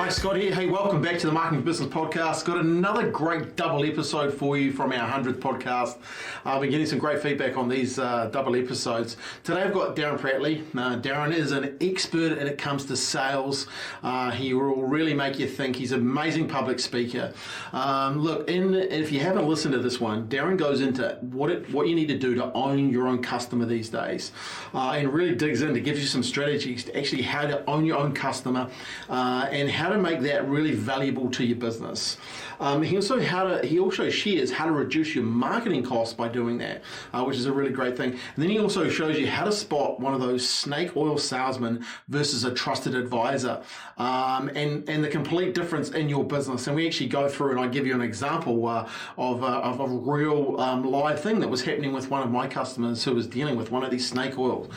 Hi, Scott here. Hey, welcome back to the Marketing Business Podcast. Got another great double episode for you from our 100th podcast. I've been getting some great feedback on these double episodes. Today I've got Darren Pratley. Darren is an expert when it comes to sales. He will really make you think. He's an amazing public speaker. If you haven't listened to this one, Darren goes into what you need to do to own your own customer these days, and really digs in to give you some strategies to actually how to own your own customer and how to make that really valuable to your business. He also shares how to reduce your marketing costs by doing that, which is a really great thing. And then he also shows you how to spot one of those snake oil salesmen versus a trusted advisor, and the complete difference in your business. And we actually go through, and I give you an example of a real live thing that was happening with one of my customers who was dealing with one of these snake oils.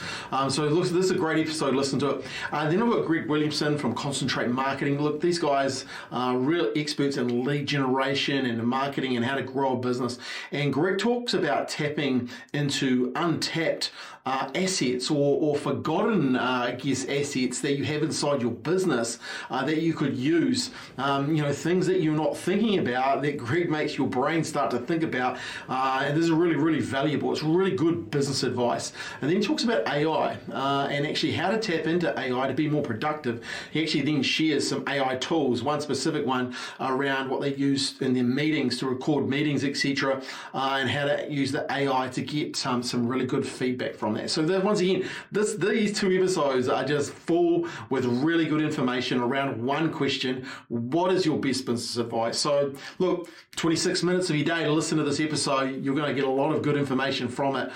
So this is a great episode. Listen to it. Then I've got Williamson from Concentrate Marketing. Look, these guys are real experts in lead generation and marketing and how to grow a business. And Greg talks about tapping into untapped assets or forgotten, assets that you have inside your business that you could use. Things that you're not thinking about that Greg makes your brain start to think about. And this is really, really valuable. It's really good business advice. And then he talks about AI and actually how to tap into AI to be more productive. He actually then shares some AI tools, one specific one around what they use in their meetings to record meetings, etc., and how to use the AI to get some really good feedback from that. So once again, these two episodes are just full with really good information around one question: what is your best business advice? So look, 26 minutes of your day to listen to this episode. You're going to get a lot of good information from it.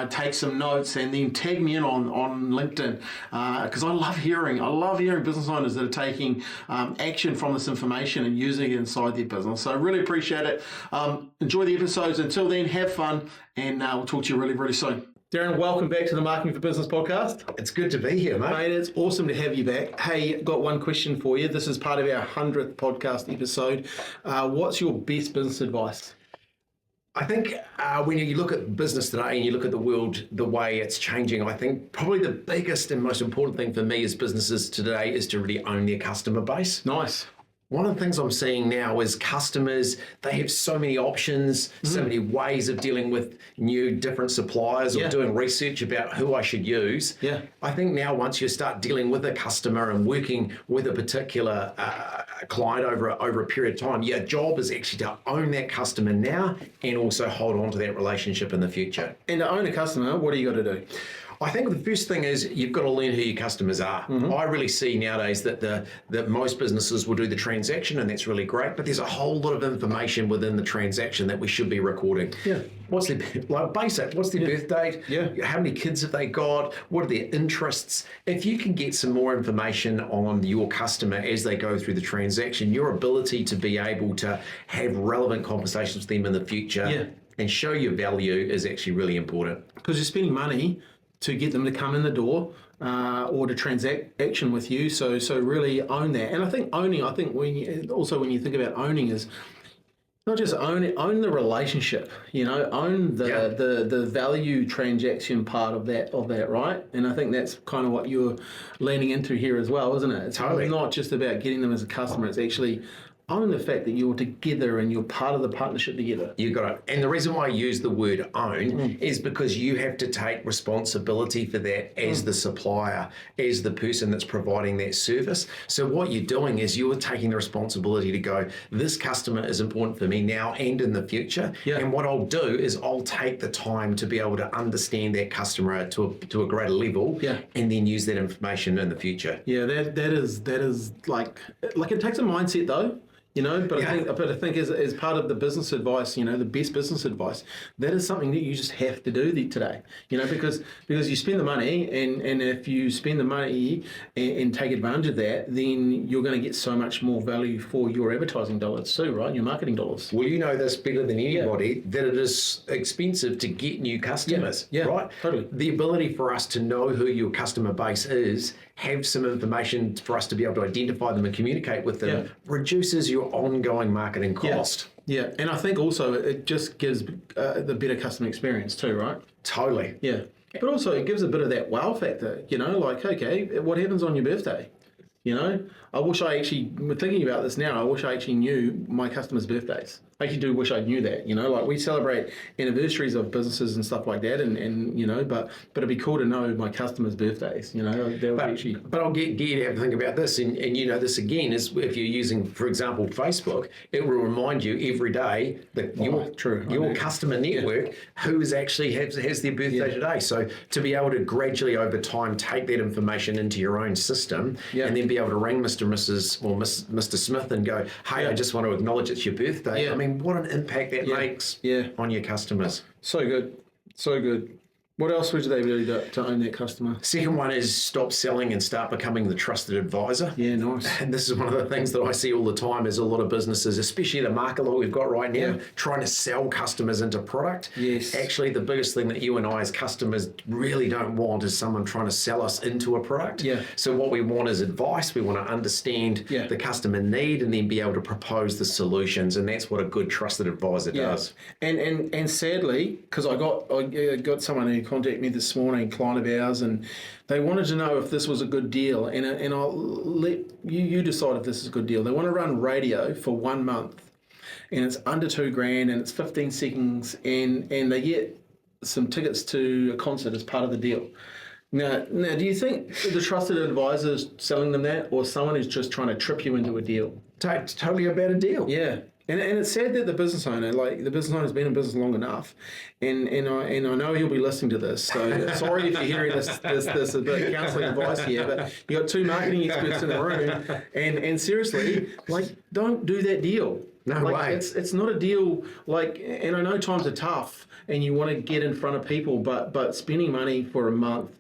Take some notes and then tag me in on LinkedIn, because I love hearing business owners that are taking action from this information and using it inside their business. So I really appreciate it. Enjoy the episodes. Until then, have fun, and we'll talk to you really, really soon. Darren, welcome back to the Marketing for Business podcast. It's good to be here, mate. Mate, it's awesome to have you back. Hey, got one question for you. This is part of our 100th podcast episode. What's your best business advice? I think when you look at business today and you look at the world, the way it's changing, I think probably the biggest and most important thing for me as businesses today is to really own their customer base. Nice. One of the things I'm seeing now is customers, they have so many options, so many ways of dealing with different suppliers or doing research about who I should use. Yeah. I think now once you start dealing with a customer and working with a particular client over a period of time, your job is actually to own that customer now and also hold on to that relationship in the future. And to own a customer, what do you got to do? I think the first thing is you've got to learn who your customers are. I really see nowadays that most businesses will do the transaction, and that's really great, but there's a whole lot of information within the transaction that we should be recording. Yeah. What's their basic? What's their birth date? Yeah. How many kids have they got? What are their interests? If you can get some more information on your customer as they go through the transaction, your ability to be able to have relevant conversations with them in the future and show your value is actually really important. Because you're spending money to get them to come in the door or to transact action with you. So really own that. And I think when you think about owning is not just own the relationship, own the value transaction part of that, right? And I think that's kind of what you're leaning into here as well, isn't it? It's totally not just about getting them as a customer. It's actually own the fact that you're together and you're part of the partnership together. You got it. And the reason why I use the word own is because you have to take responsibility for that as the supplier, as the person that's providing that service. So what you're doing is you're taking the responsibility to go, this customer is important for me now and in the future. Yeah. And what I'll do is I'll take the time to be able to understand that customer to a greater level and then use that information in the future. Yeah, that is like it takes a mindset though. But I think as part of the business advice, the best business advice, that is something that you just have to do today, because you spend the money and if you spend the money and take advantage of that, then you're going to get so much more value for your advertising dollars too, right? Your marketing dollars. Well, you know this better than anybody that it is expensive to get new customers, right? Totally. The ability for us to know who your customer base is, have some information for us to be able to identify them and communicate with them, reduces your ongoing marketing cost. Yeah, and I think also it just gives the better customer experience too, right? Totally. Yeah, but also it gives a bit of that wow factor, okay, what happens on your birthday? I wish I actually, thinking about this now, I wish I actually knew my customers' birthdays. I actually do wish I knew that, like we celebrate anniversaries of businesses and stuff like that, and but it'd be cool to know my customers' birthdays, But I'll get you to have to think about this, and this again is if you're using, for example, Facebook, it will remind you every day that your customer network who is actually has their birthday today. So to be able to gradually over time take that information into your own system, and then be able to ring Mr. Mrs. or Mr. Smith and go, hey, I just want to acknowledge it's your birthday. I mean, what an impact that makes on your customers. So good. So good. What else would they do to own that customer? Second one is stop selling and start becoming the trusted advisor. Yeah, nice. And this is one of the things that I see all the time is a lot of businesses, especially the market that we've got right now, trying to sell customers into product. Yes. Actually, the biggest thing that you and I as customers really don't want is someone trying to sell us into a product. Yeah. So what we want is advice. We want to understand the customer need and then be able to propose the solutions. And that's what a good trusted advisor does. And sadly, because I got someone who contacted me this morning, a client of ours, and they wanted to know if this was a good deal, and I'll let you decide if this is a good deal. They want to run radio for 1 month, and it's under $2,000, and it's 15 seconds, and they get some tickets to a concert as part of the deal. Now, do you think the trusted advisor is selling them that, or someone who's just trying to trip you into a deal? Totally a better deal. Yeah. And it's sad that the business owner's been in business long enough, and I know he'll be listening to this. So sorry if you're hearing this a bit counselling advice here, but you got two marketing experts in the room, and seriously, don't do that deal. No way. It's not a deal and I know times are tough, and you want to get in front of people, but spending money for a month,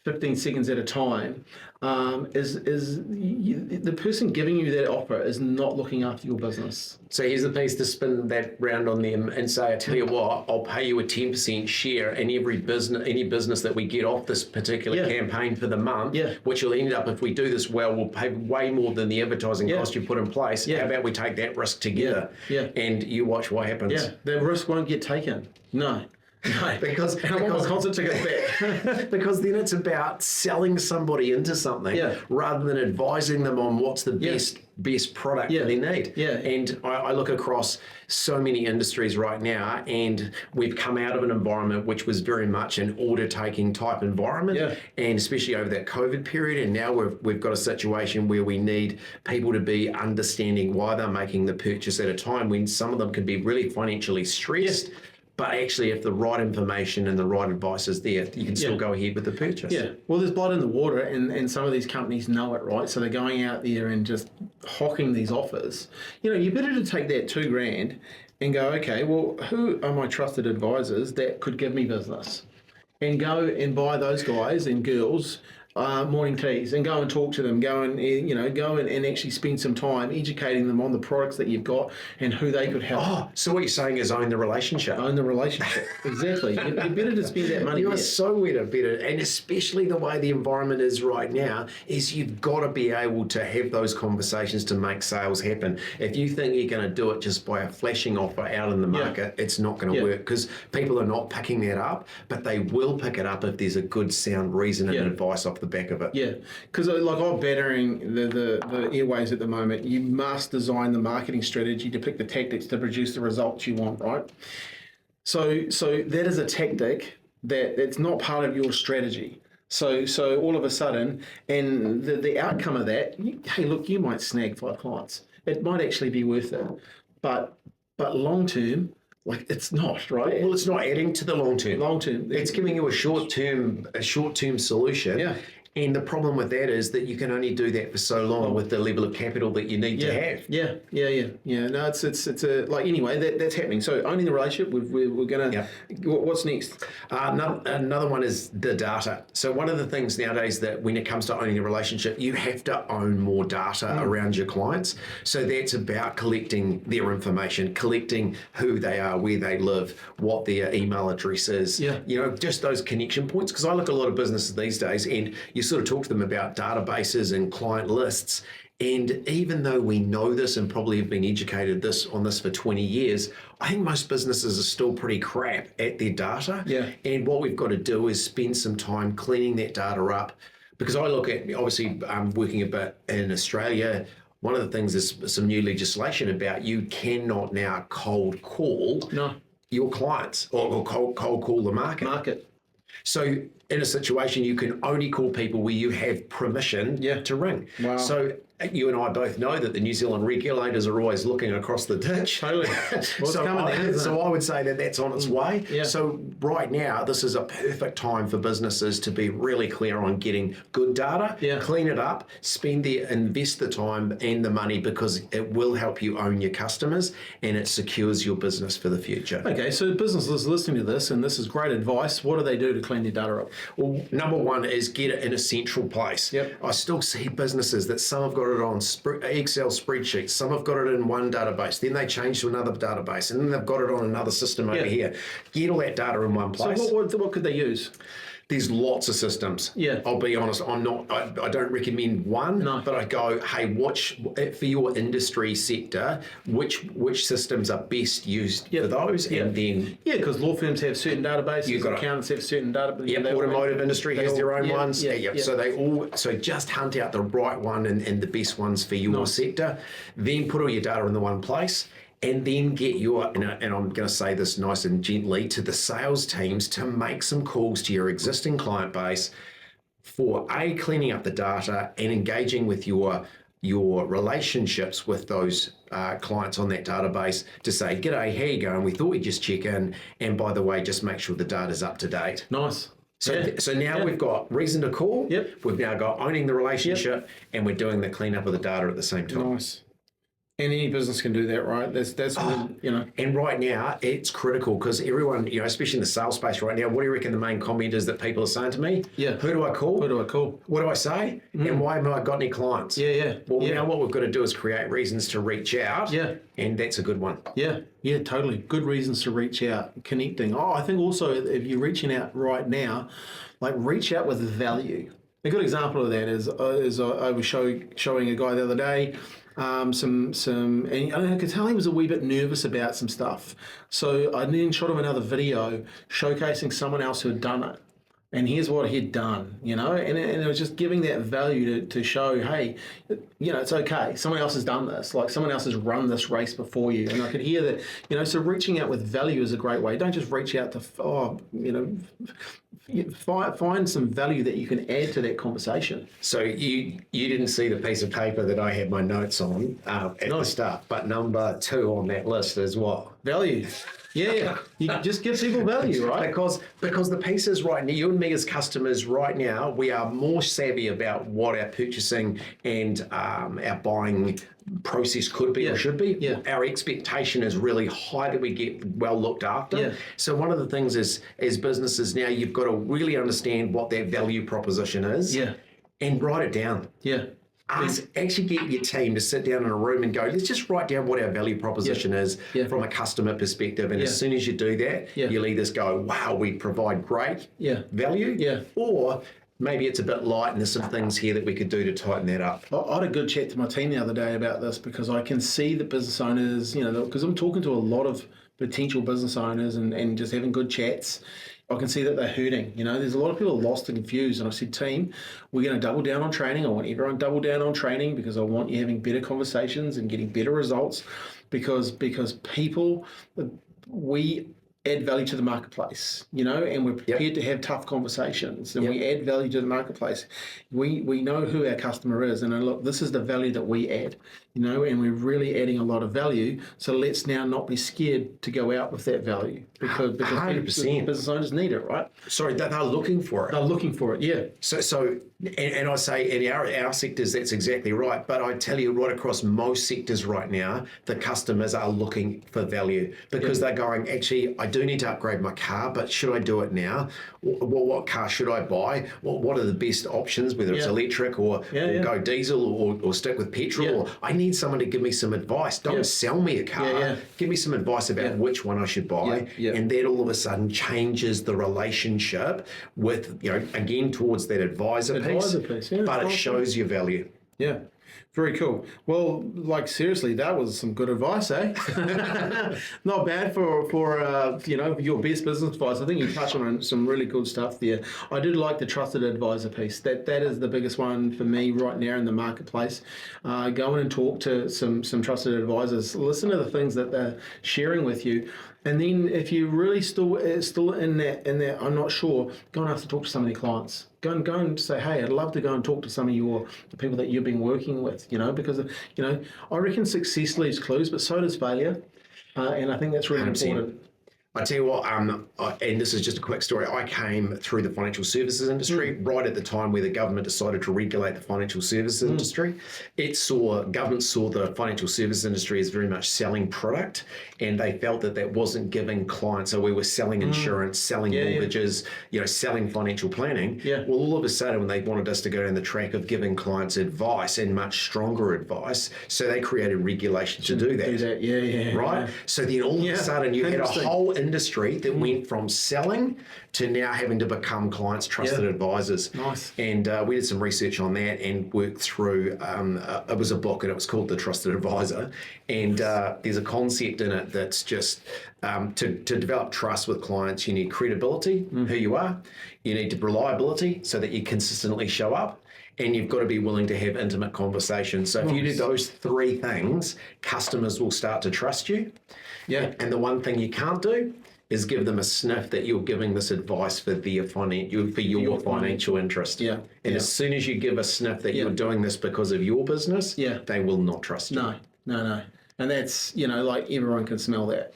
15 seconds at a time, the person giving you that offer is not looking after your business. So here's the piece to spin that round on them and say, I tell you what, I'll pay you a 10% share in any business that we get off this particular campaign for the month, which will end up, if we do this well, we'll pay way more than the advertising cost you put in place. How about we take that risk together? And you watch what happens. Yeah, the risk won't get taken. No. Because I want my concert tickets back. Because then it's about selling somebody into something rather than advising them on what's the best product that they need. And I look across so many industries right now, and we've come out of an environment which was very much an order-taking type environment, and especially over that COVID period. And now we've got a situation where we need people to be understanding why they're making the purchase at a time when some of them can be really financially stressed. But actually, if the right information and the right advice is there, you can still go ahead with the purchase. Yeah. Well, there's blood in the water, and some of these companies know it, right? So they're going out there and just hawking these offers. You better to take that $2,000 and go, okay, well, who are my trusted advisors that could give me business? And go and buy those guys and girls morning teas, and go and talk to them, go and actually spend some time educating them on the products that you've got and who they could help. Oh, so what you're saying is own the relationship. Own the relationship, exactly. You're better to spend that money. You are so better, and especially the way the environment is right now, is you've got to be able to have those conversations to make sales happen. If you think you're going to do it just by a flashing offer out in the market, it's not going to work, because people are not picking that up, but they will pick it up if there's a good sound reason and advice off the back of it. Yeah, because I'm battering the airways at the moment. You must design the marketing strategy to pick the tactics to produce the results you want, right? So that is a tactic that's not part of your strategy. So all of a sudden, and the outcome of that, hey, look, you might snag 5 clients. It might actually be worth it, but long term, it's not, right? Well, it's not adding to the long term. Long term. It's giving you a short term solution. Yeah. And the problem with that is that you can only do that for so long with the level of capital that you need to have. Yeah. No, it's anyway, that's happening. So owning the relationship, we're going to, what's next? Another one is the data. So one of the things nowadays that when it comes to owning a relationship, you have to own more data around your clients. So that's about collecting their information, collecting who they are, where they live, what their email address is, just those connection points. Because I look at a lot of businesses these days, and you sort of talk to them about databases and client lists. And even though we know this and probably have been educated on this for 20 years, I think most businesses are still pretty crap at their data. Yeah. And what we've got to do is spend some time cleaning that data up, because I look at, obviously, working a bit in Australia, one of the things is some new legislation about you cannot now cold call your clients or cold call the market. So in a situation, you can only call people where you have permission to ring. Wow. So you and I both know that the New Zealand regulators are always looking across the ditch. Totally. Well, so I would say that that's on its way. Yeah. So right now, this is a perfect time for businesses to be really clear on getting good data, clean it up, invest the time and the money, because it will help you own your customers and it secures your business for the future. Okay, so businesses listening to this, and this is great advice, what do they do to clean their data up? Well, number one is get it in a central place. Yep. I still see businesses that some have got it on Excel spreadsheets, some have got it in one database, then they change to another database, and then they've got it on another system over here. Get all that data in one place. So what could they use? There's lots of systems. Yeah. I'll be honest, I don't recommend one, but I go, hey, for your industry sector, which systems are best used for those, and then... Yeah, because law firms have certain databases, accountants have certain databases. Yeah, automotive industry has their own ones. So just hunt out the right one and the best ones for your sector. Then put all your data in the one place. And then get and I'm going to say this nice and gently to the sales teams, to make some calls to your existing client base for cleaning up the data and engaging with your relationships with those clients on that database to say, g'day, how you going? We thought we'd just check in. And by the way, just make sure the data's up to date. Nice. So now we've got reason to call. Yep. We've now got owning the relationship, and we're doing the cleanup of the data at the same time. Nice. And any business can do that, right? That's And right now, it's critical because everyone, especially in the sales space right now, what do you reckon the main comment is that people are saying to me? Yeah. Who do I call? Who do I call? What do I say? And why haven't I got any clients? Well, now what we've got to do is create reasons to reach out. And that's a good one. Yeah, totally. Good reasons to reach out, connecting. I think also if you're reaching out right now, like reach out with value. A good example of that is I was showing a guy the other day, and I could tell he was a wee bit nervous about some stuff. So I then shot him another video showcasing someone else who had done it. And here's what he'd done, and it was just giving that value to show, hey, it's okay. Someone else has done this. Like someone else has run this race before you. And I could hear that, so reaching out with value is a great way. Don't just reach out to, find some value that you can add to that conversation. So you didn't see the piece of paper that I had my notes on at the start, but number 2 on that list is what? Value. Yeah, you just give people value, right? Because the pieces right now, you and me as customers right now, we are more savvy about what our purchasing and our buying process could be or should be. Yeah. Our expectation is really high that we get well looked after. So one of the things is, as businesses now, you've got to really understand what their value proposition is and write it down. Actually get your team to sit down in a room and go, let's just write down what our value proposition is from a customer perspective. And as soon as you do that, you'll either go, wow, we provide great value, or maybe it's a bit light and there's some things here that we could do to tighten that up. I had a good chat to my team the other day about this because I can see the business owners, because I'm talking to a lot of potential business owners and just having good chats. I can see that they're hurting. There's a lot of people lost and confused. And I said, team, we're going to double down on training. I want everyone to double down on training because I want you having better conversations and getting better results because people, we add value to the marketplace, and we're prepared to have tough conversations and we add value to the marketplace. We know who our customer is and look, this is the value that we add, and we're really adding a lot of value. So let's now not be scared to go out with that value because 100%. Business owners need it, right? Sorry, they're looking for it. They're looking for it, yeah. So and I say in our sectors, that's exactly right. But I tell you right across most sectors right now, the customers are looking for value because they're going, actually, I do need to upgrade my car, but should I do it now? What car should I buy? What are the best options, whether it's electric or go diesel or stick with petrol? Or I need someone to give me some advice. Don't sell me a car. Give me some advice about which one I should buy. And that all of a sudden changes the relationship with, again, towards that advisor piece, but it shows your value. Yeah. Very cool. Well, like seriously, that was some good advice, eh? Not bad for your best business advice. I think you touched on some really good stuff there. I did like the trusted advisor piece. That is the biggest one for me right now in the marketplace. Go in and talk to some trusted advisors. Listen to the things that they're sharing with you. And then if you really still in that I'm not sure, go and ask to talk to some of their clients. Go and say, hey, I'd love to go and talk to some of the people that you've been working with, because I reckon success leaves clues, but so does failure. And I think that's really 100%. important. I tell you what, and this is just a quick story. I came through the financial services industry right at the time where the government decided to regulate the financial services industry. Government saw the financial services industry as very much selling product, and they felt that wasn't giving clients. So we were selling insurance, selling mortgages, selling financial planning. Yeah. Well, all of a sudden, when they wanted us to go down the track of giving clients advice and much stronger advice, so they created regulation to do that. Yeah. Right? Yeah. So then all of a sudden you had a whole industry that went from selling to now having to become clients' trusted advisors. Nice. And we did some research on that and worked through, it was a book and it was called The Trusted Advisor. And there's a concept in it that's just to develop trust with clients, you need credibility, who you are. You need reliability so that you consistently show up. And you've got to be willing to have intimate conversations. So if you do those three things, customers will start to trust you. Yeah. And the one thing you can't do is give them a sniff that you're giving this advice for your financial interest. Yeah. And as soon as you give a sniff that you're doing this because of your business, they will not trust you. No. And that's, like everyone can smell that,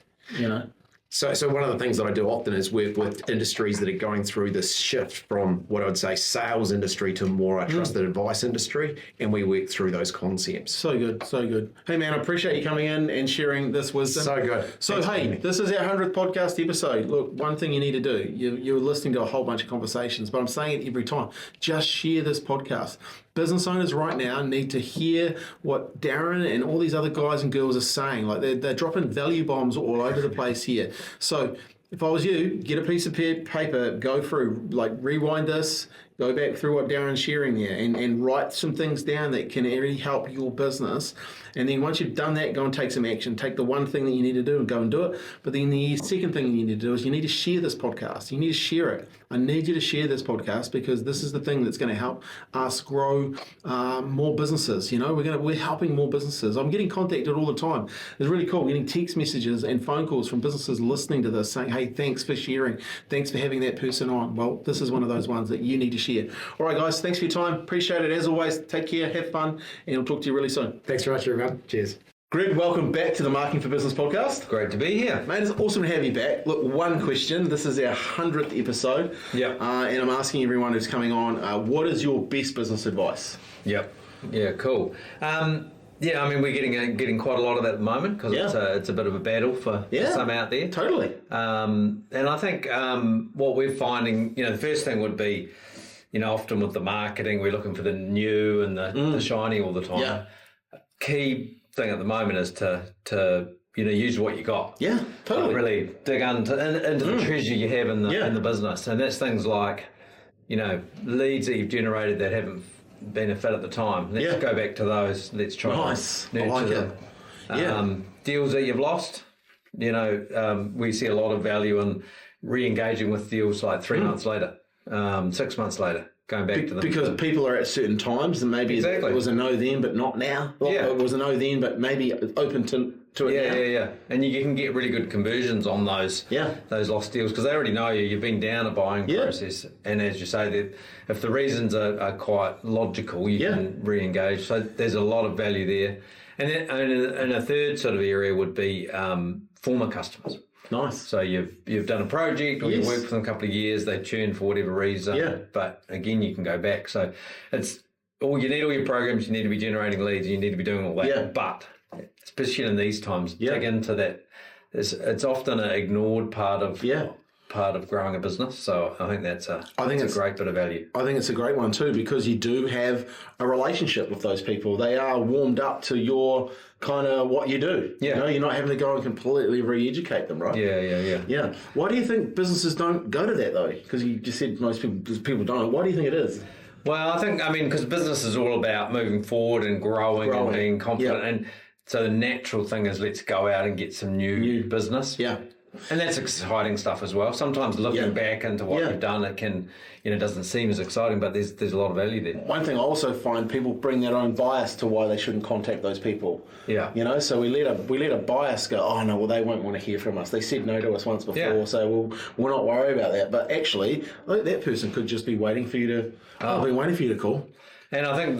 So one of the things that I do often is work with industries that are going through this shift from what I'd say sales industry to more a trusted advice industry, and we work through those concepts. So good. Hey man, I appreciate you coming in and sharing this wisdom. So good. So this is our 100th podcast episode. Look, one thing you need to do, you're listening to a whole bunch of conversations, but I'm saying it every time, just share this podcast. Business owners right now need to hear what Darren and all these other guys and girls are saying. Like they're dropping value bombs all over the place here. So if I was you, get a piece of paper, go through, rewind this, go back through what Darren's sharing there and write some things down that can really help your business. And then once you've done that, go and take some action. Take the one thing that you need to do and go and do it. But then the second thing you need to do is you need to share this podcast. You need to share it. I need you to share this podcast because this is the thing that's going to help us grow more businesses. We're helping more businesses. I'm getting contacted all the time. It's really cool. I'm getting text messages and phone calls from businesses listening to this saying, hey, thanks for sharing. Thanks for having that person on. Well, this is one of those ones that you need to share. All right, guys, thanks for your time. Appreciate it. As always, take care, have fun, and I'll talk to you really soon. Thanks very much, everyone. Cheers. Greg, welcome back to the Marketing for Business podcast. Great to be here. Mate, it's awesome to have you back. Look, one question. This is our 100th episode. Yep. And I'm asking everyone who's coming on, what is your best business advice? Yep. Yeah, cool. We're getting quite a lot of that at the moment because it's a bit of a battle for some out there. Totally. And I think what we're finding, the first thing would be, often with the marketing, we're looking for the new and the shiny all the time. Yeah. Key thing at the moment is to use what you got. Yeah, totally. Really dig into the treasure you have in the business, and that's things like, leads that you've generated that haven't been a fit at the time. Let's go back to those. Let's try nice. and nurture them. Deals that you've lost. We see a lot of value in re-engaging with deals like 3 months later, 6 months later. Going back to them. Because people are at certain times and maybe it was a no then but not now. It was a no then but maybe open to it now. Yeah. And you can get really good conversions on those lost deals because they already know you've been down a buying process. And as you say, that if the reasons are quite logical, you can re-engage. So there's a lot of value there. And then and a third sort of area would be former customers. Nice. So you've done a project or you've worked for them a couple of years, they churn for whatever reason. Yeah. But again, you can go back. So it's you need all your programs, you need to be generating leads, you need to be doing all that. Yeah. But especially in these times, dig into that. It's often an ignored part of growing a business. So I think that's a great bit of value. I think it's a great one too because you do have a relationship with those people. They are warmed up to your kind of what you do. Yeah. You're not having to go and completely re-educate them, right? Yeah. Why do you think businesses don't go to that though? Because you just said most people don't. Why do you think it is? Well, I think, because business is all about moving forward and growing. And being confident. And so the natural thing is let's go out and get some new business. Yeah. And that's exciting stuff as well. Sometimes looking back into what you've done, it can, doesn't seem as exciting, but there's a lot of value there. One thing I also find, people bring their own bias to why they shouldn't contact those people. Yeah. So we let a bias go, oh no, well they won't want to hear from us. They said no to us once before, so we'll not worry about that. But actually, that person could just be waiting for you to, waiting for you to call. And I think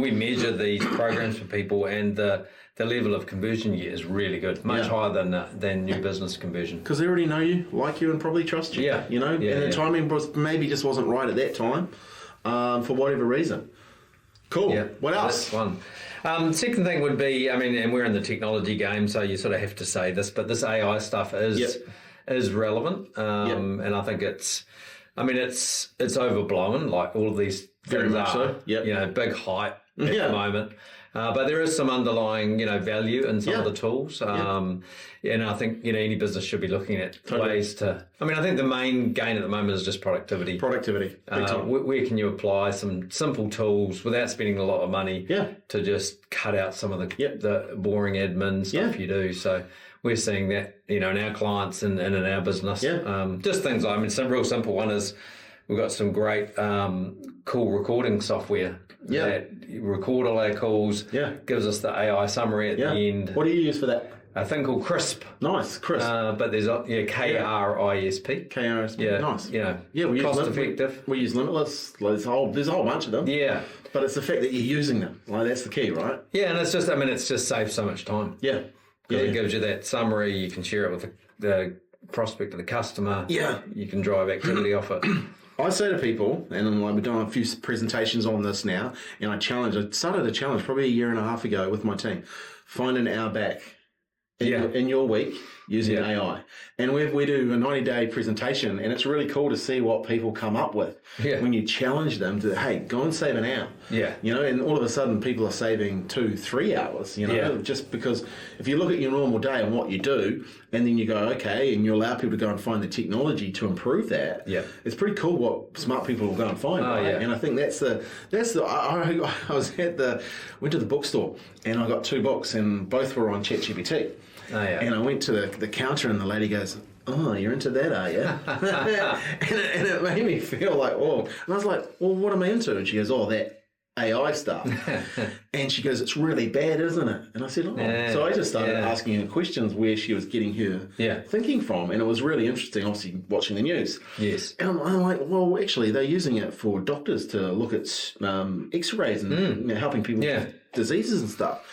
we measure these programs for people, and the level of conversion you get is really good, much higher than new business conversion. Because they already know you, like you, and probably trust you. Yeah. And the timing maybe just wasn't right at that time, for whatever reason. Cool. Yeah. What else? That's one. Second thing would be, and we're in the technology game, so you sort of have to say this, but this AI stuff is relevant, and I think it's overblown, like all of these Very much so. Big hype at the moment. But there is some underlying, value in some of the tools. And I think, any business should be looking at ways to... I think the main gain at the moment is just productivity. Productivity. Big time. Where can you apply some simple tools without spending a lot of money to just cut out some of the boring admin stuff you do? So we're seeing that, in our clients and in our business. Just things like, some real simple one is we've got some great cool recording software that record all our calls, gives us the AI summary at the end. What do you use for that? A thing called Crisp. Nice, Crisp. But there's KRISP. KRISP. Nice. We cost effective. We use Limitless. There's a whole bunch of them. Yeah. But it's the fact that you're using them. That's the key, right? Yeah, and it's just saves so much time. Yeah. It gives you that summary. You can share it with the prospect of the customer. Yeah. You can drive activity off it. I say to people, and we've done a few presentations on this now, and I started a challenge probably a year and a half ago with my team. Find an hour back in your week using AI. And we do a 90-day presentation, and it's really cool to see what people come up with when you challenge them to, hey, go and save an hour. And all of a sudden people are saving 2-3 hours, just because if you look at your normal day and what you do, and then you go, okay, and you allow people to go and find the technology to improve that, it's pretty cool what smart people will go and find. And I think I went to the bookstore, and I got 2 books, and both were on ChatGPT. And I went to the counter, and the lady goes, oh, you're into that, are you? and it made me feel like, oh. And I was like, well, what am I into? And she goes, oh, that AI stuff. And she goes, it's really bad, isn't it? And I said, oh. So I just started asking her questions where she was getting her thinking from. And it was really interesting, obviously, watching the news. Yes. And I'm like, well, actually, they're using it for doctors to look at x-rays and helping people with diseases and stuff.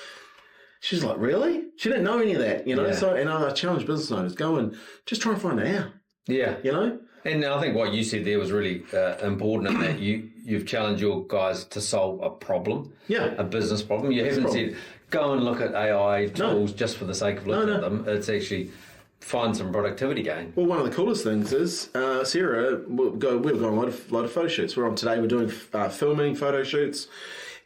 She's like, really? She didn't know any of that, So, and I challenge business owners, go and just try and find it out. Yeah. And I think what you said there was really important in that you've challenged your guys to solve a problem, a business problem. You haven't said, go and look at AI tools just for the sake of looking at them. It's actually find some productivity gain. Well, one of the coolest things is, Sarah, we've got a lot of photo shoots. We're doing filming photo shoots,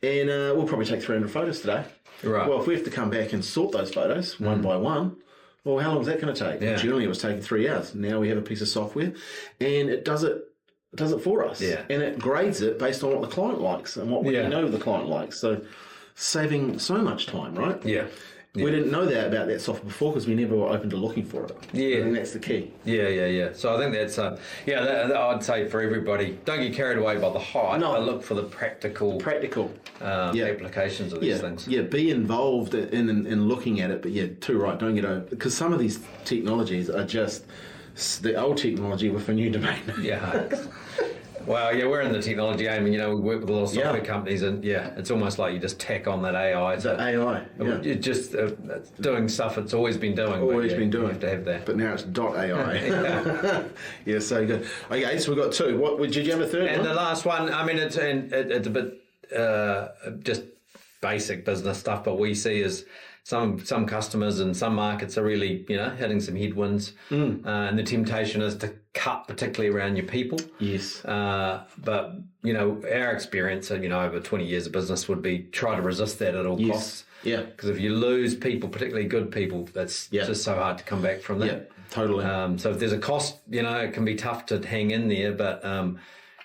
and we'll probably take 300 photos today. Right. Well, if we have to come back and sort those photos one by one, well, how long is that going to take? Yeah. Generally, it was taking 3 hours. Now we have a piece of software, and it does it for us. Yeah. And it grades it based on what the client likes and what we know the client likes. So saving so much time, right? Yeah. We didn't know that about that software before because we never were open to looking for it. Yeah. And that's the key. Yeah. So I think that's, I'd say for everybody, don't get carried away by the hype, but look for the practical applications of these things. Yeah, be involved in looking at it, but too right, don't get over, because some of these technologies are just the old technology with a new domain. Yeah. Well, we're in the technology game, and we work with a lot of software companies, and it's almost like you just tack on that AI. It's just doing stuff it's always been doing. You have to have that. But now it's .ai. Yeah, so good. Okay, so we've got 2. What did you have a third? And the last one, it's a bit just basic business stuff, but we see is some customers and some markets are really, hitting some headwinds, and the temptation is to cut, particularly around your people. Yes. But our experience, over 20 years of business would be try to resist that at all costs. Yeah. Because if you lose people, particularly good people, that's just so hard to come back from that. Yeah, totally. So if there's a cost, it can be tough to hang in there, but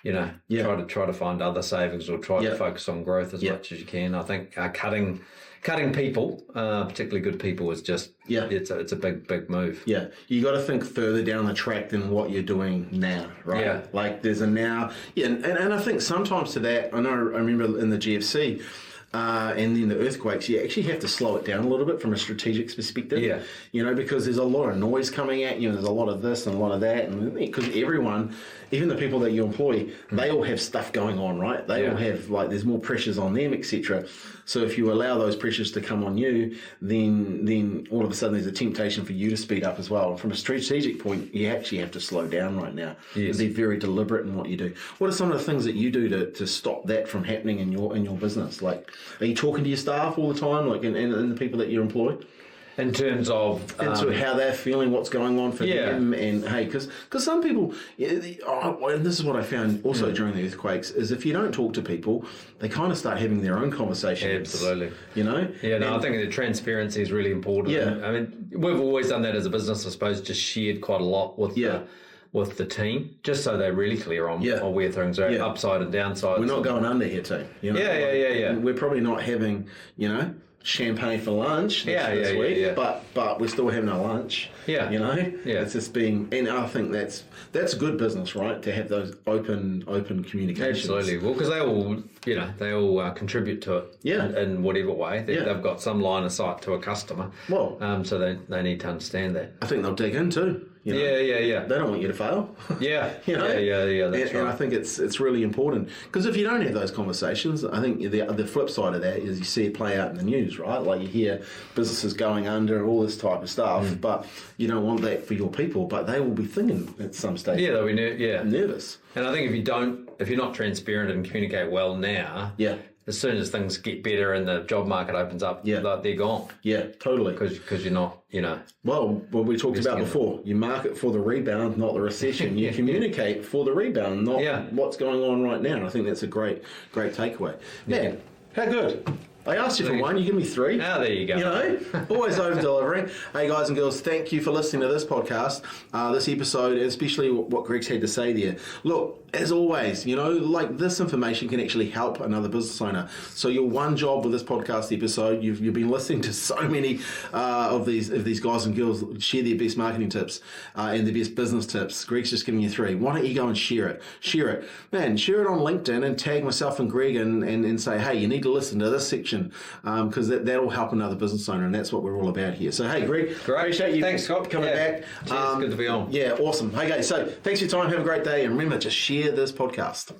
try to find other savings or try to focus on growth as much as you can. I think cutting people, particularly good people, is just it's a big move. Yeah, you got to think further down the track than what you're doing now, right? Yeah. Like there's a now, and I think sometimes to that, I remember in the GFC. And then the earthquakes, you actually have to slow it down a little bit from a strategic perspective. Yeah. Because there's a lot of noise coming at you, and there's a lot of this and a lot of that, and because everyone, even the people that you employ, they all have stuff going on, right? They all have there's more pressures on them, etc. So if you allow those pressures to come on you, then all of a sudden there's a temptation for you to speed up as well. From a strategic point, you actually have to slow down right now. Yes. Be very deliberate in what you do. What are some of the things that you do to stop that from happening in your business? Like, are you talking to your staff all the time, and the people that you employ? In terms of how they're feeling, what's going on for them, and hey, because some people, and this is what I found also during the earthquakes, is if you don't talk to people, they kind of start having their own conversations. Absolutely. I think the transparency is really important. Yeah. I mean, we've always done that as a business, I suppose, just shared quite a lot with the team, just so they're really clear on where things are, upside and downside. We're not going under here, team. We're probably not having, champagne for lunch this week, but we're still having our lunch. It's just being, and I think that's good business, right? To have those open communications. Absolutely. Well, because they all contribute to it. In whatever way. They've got some line of sight to a customer. Well, so they need to understand that. I think they'll dig in too. Yeah. They don't want you to fail. Yeah. Yeah, that's right. And I think it's really important, because if you don't have those conversations, I think the flip side of that is you see it play out in the news, right? Like you hear businesses going under and all this type of stuff, but you don't want that for your people. But they will be thinking at some stage. Yeah, they'll be nervous. And I think if you're not transparent and communicate well now, as soon as things get better and the job market opens up, they're gone. Yeah, totally. Because you're not, Well, what we talked about before, you market for the rebound, not the recession. You communicate for the rebound, not what's going on right now. And I think that's a great takeaway. Man, how good. I asked you for one, you give me three. Oh, there you go. Always over-delivering. Hey, guys and girls, thank you for listening to this podcast, this episode, and especially what Greg's had to say there. Look, as always, this information can actually help another business owner. So your one job with this podcast episode, you've been listening to so many of these guys and girls share their best marketing tips and their best business tips. Greg's just giving you three. Why don't you go and share it? Man, share it on LinkedIn and tag myself and Greg and say, hey, you need to listen to this section, because that'll help another business owner, and that's what we're all about here. So, hey, Greg, appreciate you. Thanks, Scott, coming back. Cheers, good to be on. Yeah, awesome. Hey, guys, so thanks for your time. Have a great day, and remember, just share this podcast.